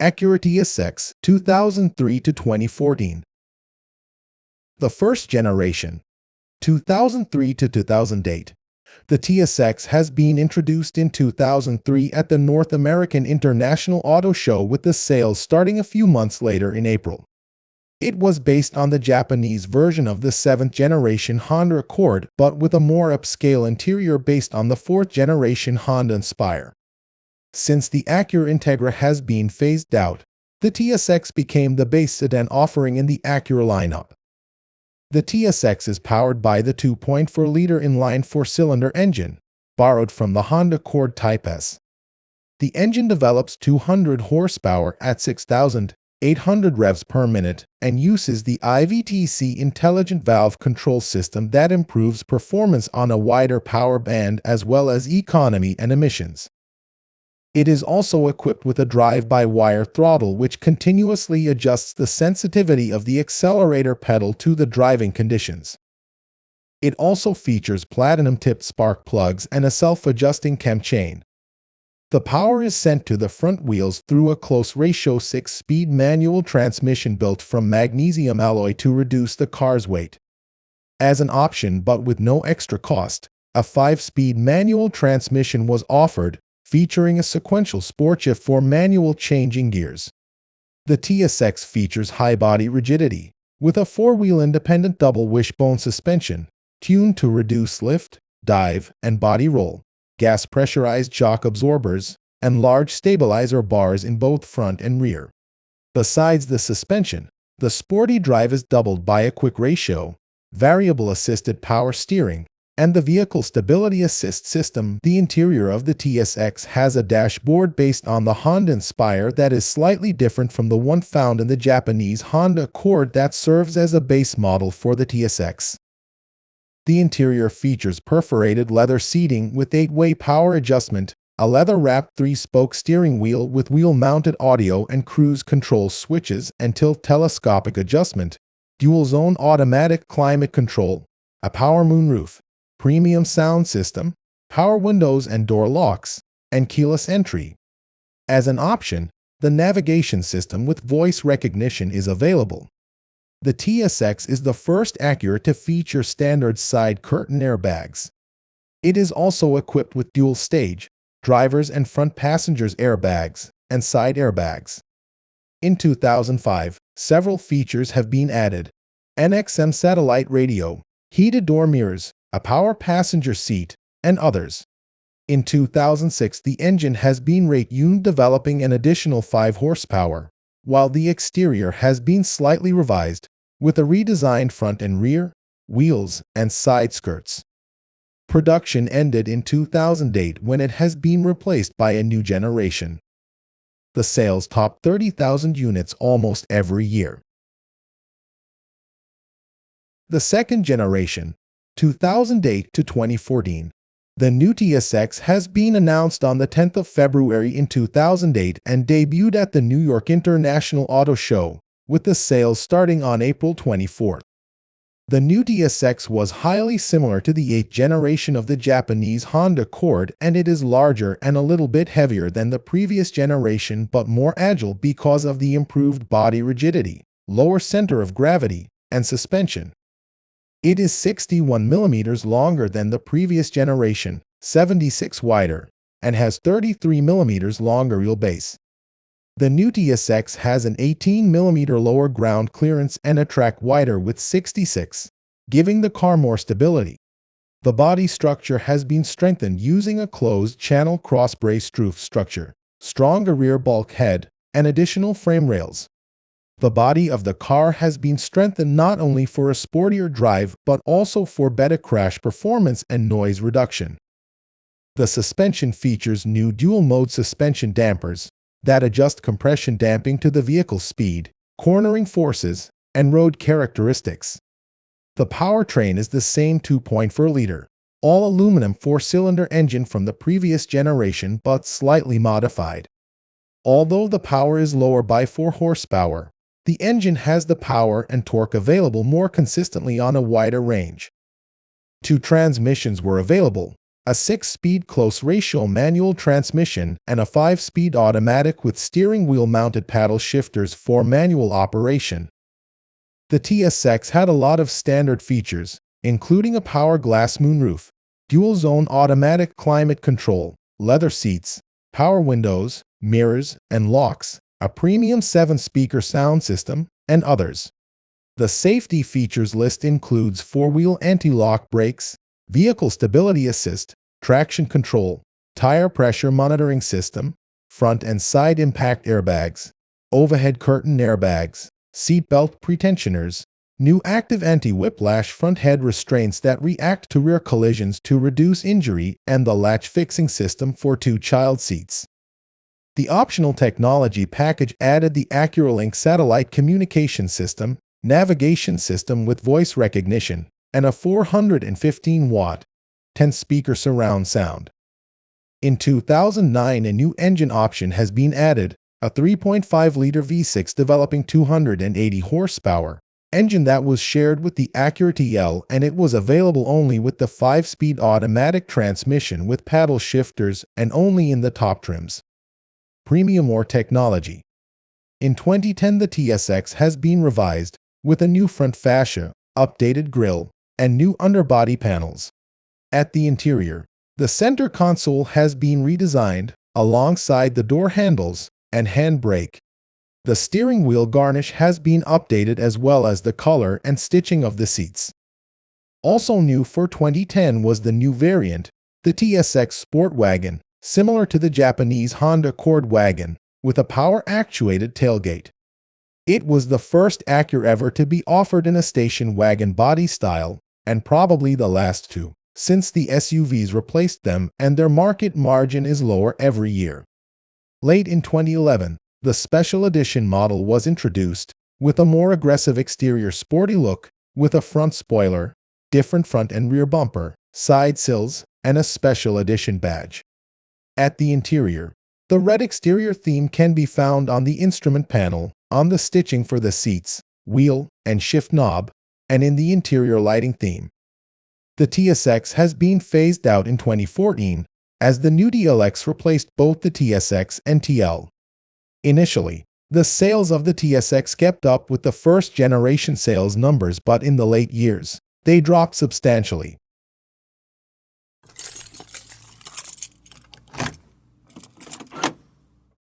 Acura TSX 2003 to 2014. The first generation, 2003 to 2008. The TSX has been introduced in 2003 at the North American International Auto Show, with the sales starting a few months later in April. It was based on the Japanese version of the 7th generation Honda Accord, but with a more upscale interior based on the 4th generation Honda Inspire. Since the Acura Integra has been phased out, the TSX became the base sedan offering in the Acura lineup. The TSX is powered by the 2.4-liter inline 4-cylinder engine, borrowed from the Honda Accord Type S. The engine develops 200 horsepower at 6,800 revs per minute and uses the IVTC intelligent valve control system that improves performance on a wider power band as well as economy and emissions. It is also equipped with a drive-by-wire throttle which continuously adjusts the sensitivity of the accelerator pedal to the driving conditions. It also features platinum-tipped spark plugs and a self-adjusting cam chain. The power is sent to the front wheels through a close-ratio 6-speed manual transmission built from magnesium alloy to reduce the car's weight. As an option but with no extra cost, a 5-speed manual transmission was offered, featuring a sequential sport shift for manual changing gears. The TSX features high body rigidity, with a 4-wheel independent double wishbone suspension, tuned to reduce lift, dive, and body roll, gas pressurized shock absorbers, and large stabilizer bars in both front and rear. Besides the suspension, the sporty drive is doubled by a quick ratio, variable assisted power steering, and the vehicle stability assist system. The interior of the TSX has a dashboard based on the Honda Inspire that is slightly different from the one found in the Japanese Honda Accord that serves as a base model for the TSX. The interior features perforated leather seating with 8-way power adjustment, a leather-wrapped 3-spoke steering wheel with wheel-mounted audio and cruise control switches and tilt telescopic adjustment, dual-zone automatic climate control, a power moonroof, premium sound system, power windows and door locks, and keyless entry. As an option, the navigation system with voice recognition is available. The TSX is the first Acura to feature standard side curtain airbags. It is also equipped with dual-stage, driver's and front passengers airbags, and side airbags. In 2005, several features have been added: an XM satellite radio, heated door mirrors, a power passenger seat, and others. In 2006, the engine has been retuned, developing an additional 5 horsepower, while the exterior has been slightly revised, with a redesigned front and rear, wheels, and side skirts. Production ended in 2008 when it has been replaced by a new generation. The sales top 30,000 units almost every year. The second generation, 2008 to 2014. The new TSX has been announced on the 10th of February in 2008 and debuted at the New York International Auto Show, with the sales starting on April 24. The new TSX was highly similar to the 8th generation of the Japanese Honda Accord, and it is larger and a little bit heavier than the previous generation but more agile because of the improved body rigidity, lower center of gravity, and suspension. It is 61 mm longer than the previous generation, 76 wider, and has 33 mm longer wheelbase. The new TSX has an 18 mm lower ground clearance and a track wider with 66, giving the car more stability. The body structure has been strengthened using a closed-channel cross-brace roof structure, stronger rear bulkhead, and additional frame rails. The body of the car has been strengthened not only for a sportier drive but also for better crash performance and noise reduction. The suspension features new dual-mode suspension dampers that adjust compression damping to the vehicle's speed, cornering forces, and road characteristics. The powertrain is the same 2.4-liter, all-aluminum 4-cylinder engine from the previous generation but slightly modified. Although the power is lower by 4 horsepower, the engine has the power and torque available more consistently on a wider range. 2 transmissions were available, a 6-speed close-ratio manual transmission, and a 5-speed automatic with steering wheel-mounted paddle shifters for manual operation. The TSX had a lot of standard features, including a power glass moonroof, dual-zone automatic climate control, leather seats, power windows, mirrors, and locks, a premium 7-speaker sound system, and others. The safety features list includes 4-wheel anti-lock brakes, vehicle stability assist, traction control, tire pressure monitoring system, front and side impact airbags, overhead curtain airbags, seatbelt pretensioners, new active anti-whiplash front head restraints that react to rear collisions to reduce injury, and the latch fixing system for 2 child seats. The optional technology package added the AcuraLink satellite communication system, navigation system with voice recognition, and a 415-watt, 10-speaker surround sound. In 2009, a new engine option has been added, a 3.5-liter V6 developing 280 horsepower engine that was shared with the Acura TL, and it was available only with the 5-speed automatic transmission with paddle shifters and only in the top trims. Premium or technology. In 2010, the TSX has been revised with a new front fascia, updated grille, and new underbody panels. At the interior, the center console has been redesigned alongside the door handles and handbrake. The steering wheel garnish has been updated as well as the color and stitching of the seats. Also new for 2010 was the new variant, the TSX Sport Wagon, similar to the Japanese Honda Accord wagon, with a power-actuated tailgate. It was the first Acura ever to be offered in a station wagon body style, and probably the last to, since the SUVs replaced them and their market margin is lower every year. Late in 2011, the Special Edition model was introduced, with a more aggressive exterior sporty look, with a front spoiler, different front and rear bumper, side sills, and a Special Edition badge. At the interior, the red exterior theme can be found on the instrument panel, on the stitching for the seats, wheel, and shift knob, and in the interior lighting theme. The TSX has been phased out in 2014, as the new DLX replaced both the TSX and TL. Initially, the sales of the TSX kept up with the first-generation sales numbers, but in the late years, they dropped substantially.